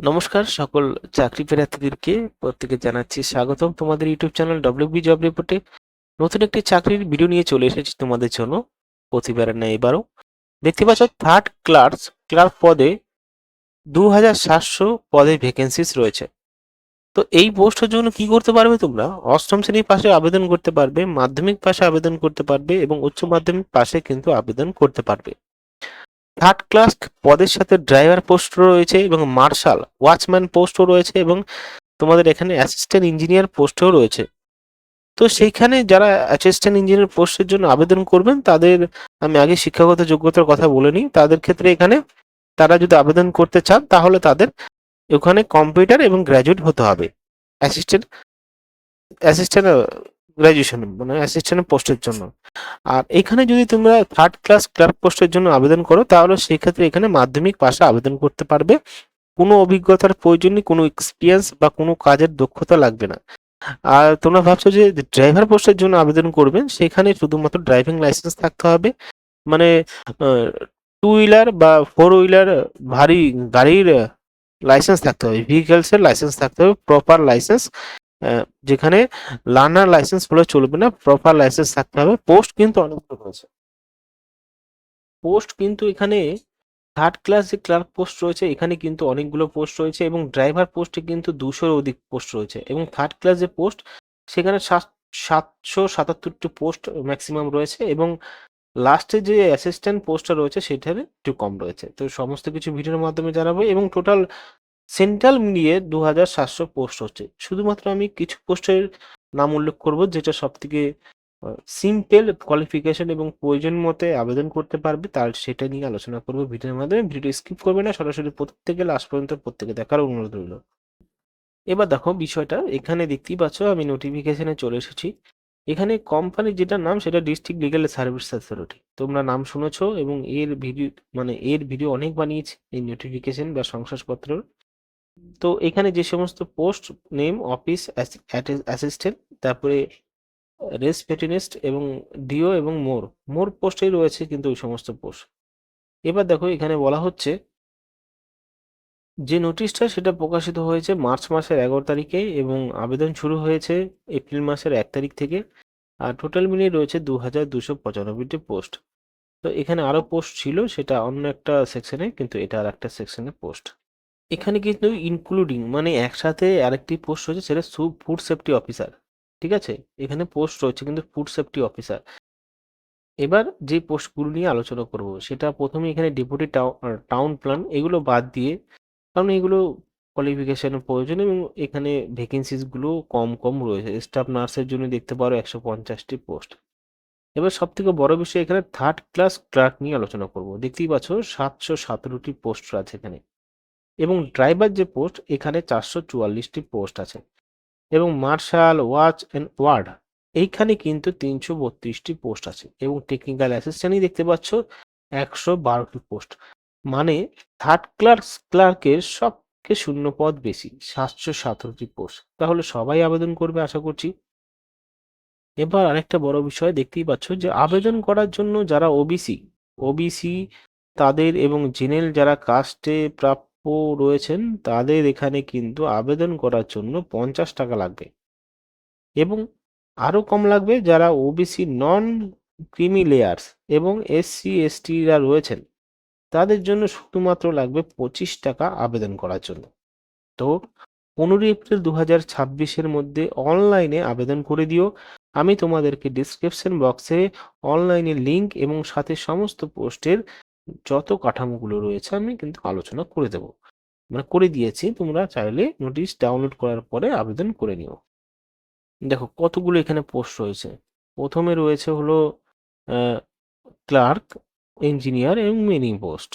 নমস্কার সকল চাকরি প্রার্থীদেরকে প্রত্যেকে জানাচ্ছি স্বাগতম তোমাদের ইউটিউব চ্যানেল ডব্লিউবি জব রিপোর্টে। নতুন একটি চাকরির ভিডিও নিয়ে চলে এসেছি তোমাদের জন্য প্রতিবারের ন্যায় এবারও। দেখতে পাচ্ছ ক্লার্ক পদে 2700 পদে ভ্যাকেন্সিস রয়েছে। তো এই পোস্টের জন্য কি করতে পারবে তোমরা? অষ্টম শ্রেণীর পাশে আবেদন করতে পারবে, মাধ্যমিক পাশে আবেদন করতে পারবে এবং উচ্চ মাধ্যমিক পাশে কিন্তু আবেদন করতে পারবে। থার্ড ক্লাস পদের সাথে ড্রাইভার পোস্ট রয়েছে এবং মার্শাল ওয়াচম্যান পোস্টও রয়েছে এবং তোমাদের এখানে অ্যাসিস্ট্যান্ট ইঞ্জিনিয়ার পোস্টও রয়েছে। তো সেইখানে যারা অ্যাসিস্ট্যান্ট ইঞ্জিনিয়ার পোস্টের জন্য আবেদন করবেন তাদের আমি আগে শিক্ষাগত যোগ্যতার কথা বলে নিই। তাদের ক্ষেত্রে এখানে তারা যদি আবেদন করতে চান তাহলে তাদের ওখানে কম্পিউটার এবং গ্র্যাজুয়েট হতে হবে। অ্যাসিস্ট্যান্ট অ্যাসিস্ট্যান্ট গ্র্যাজুয়েশন মানে অ্যাসিস্ট্যান্ট পোস্টের জন্য। আর এখানে যদি তোমরা থার্ড ক্লাস ক্লার্ক পোস্টের জন্য আবেদন করো তাহলে সেই ক্ষেত্রে এখানে মাধ্যমিক পাশে আবেদন করতে পারবে। কোনো অভিজ্ঞতার প্রয়োজন নেই, কোনো এক্সপিরিয়েন্স বা কোনো কাজের দক্ষতা লাগবে না। আর তোমরা ভাবছো যে ড্রাইভার পোস্টের জন্য আবেদন করবেন, সেখানে শুধুমাত্র ড্রাইভিং লাইসেন্স থাকতে হবে। মানে টু হুইলার বা ফোর হুইলার ভারী গাড়ির লাইসেন্স থাকতে হবে, ভেহিকেলসের লাইসেন্স থাকতে হবে, প্রপার লাইসেন্স। যেখানে লার্নার লাইসেন্স হলে চলবে না, প্রপার লাইসেন্স থাকতে হবে। পোস্ট কিন্তু অনেকগুলো রয়েছে। পোস্ট কিন্তু এখানে থার্ড ক্লাস যে ক্লার্ক পোস্ট রয়েছে এখানে কিন্তু অনেকগুলো পোস্ট রয়েছে এবং ড্রাইভার পোস্টে কিন্তু 200-এর অধিক পোস্ট রয়েছে এবং থার্ড ক্লাস যে পোস্ট সেখানে 777টি পোস্ট ম্যাক্সিমাম রয়েছে এবং লাস্টে যে অ্যাসিস্ট্যান্ট পোস্টটা রয়েছে সেটার একটু কম রয়েছে। তো সমস্ত কিছু ভিডিওর মাধ্যমে জানাবো এবং টোটাল সেন্ট্রাল মিলিয়ে 2700 পোস্ট হচ্ছে। শুধুমাত্র আমি কিছু পোস্টের নাম উল্লেখ করব যেটা সব থেকে সিম্পল কোয়ালিফিকেশন এবং প্রয়োজন মতে আবেদন করতে পারবে, তার সেটা নিয়ে আলোচনা করবো ভিডিওর মাধ্যমে। ভিডিও স্কিপ করবে না, সরাসরি প্রত্যেকে লাস্ট পর্যন্ত প্রত্যেকে দেখার অনুরোধ রইল। এবার দেখো বিষয়টা, এখানে দেখতেই পাচ্ছ আমি নোটিফিকেশনে চলে এসেছি। এখানে কোম্পানির যেটা নাম সেটা ডিস্ট্রিক্ট লিগ্যাল সার্ভিস অথরিটি, তোমরা নাম শুনেছো এবং এর ভিডিও অনেক বানিয়েছি এই নোটিফিকেশন বা শংসাপত্র। তো এখানে যে সমস্ত পোস্ট নেম অফিস অ্যাসিস্ট্যান্ট, তারপরে রেসপেটিনিস্ট এবং ডিও এবং মোর পোস্টেই রয়েছে কিন্তু ওই সমস্ত পোস্ট। এবার দেখো এখানে বলা হচ্ছে যে নোটিশটা সেটা প্রকাশিত হয়েছে মার্চ মাসের 11 তারিখে এবং আবেদন শুরু হয়েছে এপ্রিল মাসের 1 তারিখ থেকে। আর টোটাল মিলিয়ে রয়েছে 2295টি পোস্ট। তো এখানে আরো পোস্ট ছিল, সেটা অন্য একটা সেকশনে, কিন্তু এটা আর একটা সেকশনে পোস্ট। এখানে কিন্তু ইনক্লুডিং মানে একসাথে আরেকটি পোস্ট রয়েছে, সেটা ফুড সেফটি অফিসার। ঠিক আছে, এখানে পোস্ট রয়েছে কিন্তু ফুড সেফটি অফিসার। এবার যে পোস্টগুলো নিয়ে আলোচনা করব সেটা প্রথমে এখানে ডেপুটি টাউন প্ল্যান এগুলো বাদ দিয়ে, কারণ এগুলো কোয়ালিফিকেশনের প্রয়োজন এবং এখানে ভ্যাকেন্সিসগুলো কম কম রয়েছে। স্টাফ নার্সের জন্য দেখতে পারো 150টি পোস্ট। এবার সব থেকে বড় বিষয় এখানে থার্ড ক্লাস ক্লার্ক নিয়ে আলোচনা করব। দেখতেই পাচ্ছ 717টি পোস্ট আছে এখানে এবং ড্রাইভার যে পোস্ট এখানে 444টি পোস্ট আছে এবং মার্শাল ওয়াচ অ্যান্ড ওয়ার্ড এইখানে কিন্তু 332টি পোস্ট আছে এবং টেকনিক্যাল অ্যাসিস্ট্যান্টই দেখতে পাচ্ছ 112টি পোস্ট। মানে থার্ড ক্লার্কের সবকে শূন্য পদ বেশি, 717টি পোস্ট। তাহলে সবাই আবেদন করবে আশা করছি। এবার আরেকটা বড় বিষয় দেখতেই পাচ্ছ যে আবেদন করার জন্য যারা ওবিসি তাদের এবং জেনারেল যারা কাস্টে প্রাপ্য রয়েছেন তাদের এখানে কিন্তু আবেদন করার জন্য 50 টাকা লাগবে এবং আরো কম লাগবে যারা ওবিসি নন ক্রিমি লেয়ার্স এবং SC/ST-রা রয়েছেন তাদের জন্য শুধুমাত্র লাগবে 25 টাকা আবেদন করার জন্য। তো 15 এপ্রিল 2026-এর মধ্যে অনলাইনে আবেদন করে দিও। আমি তোমাদেরকে ডিসক্রিপশন বক্সে অনলাইনে লিংক এবং সাথে সমস্ত পোস্টের যত কাঠামোগুলো রয়েছে আমি কিন্তু আলোচনা করে দেবো, মানে করে দিয়েছি। তোমরা চাইলে নোটিশ ডাউনলোড করার পরে আবেদন করে নিও। দেখো কতগুলো এখানে পোস্ট রয়েছে। প্রথমে রয়েছে হলো ক্লার্ক, ইঞ্জিনিয়ার এবং মেনি পোস্ট।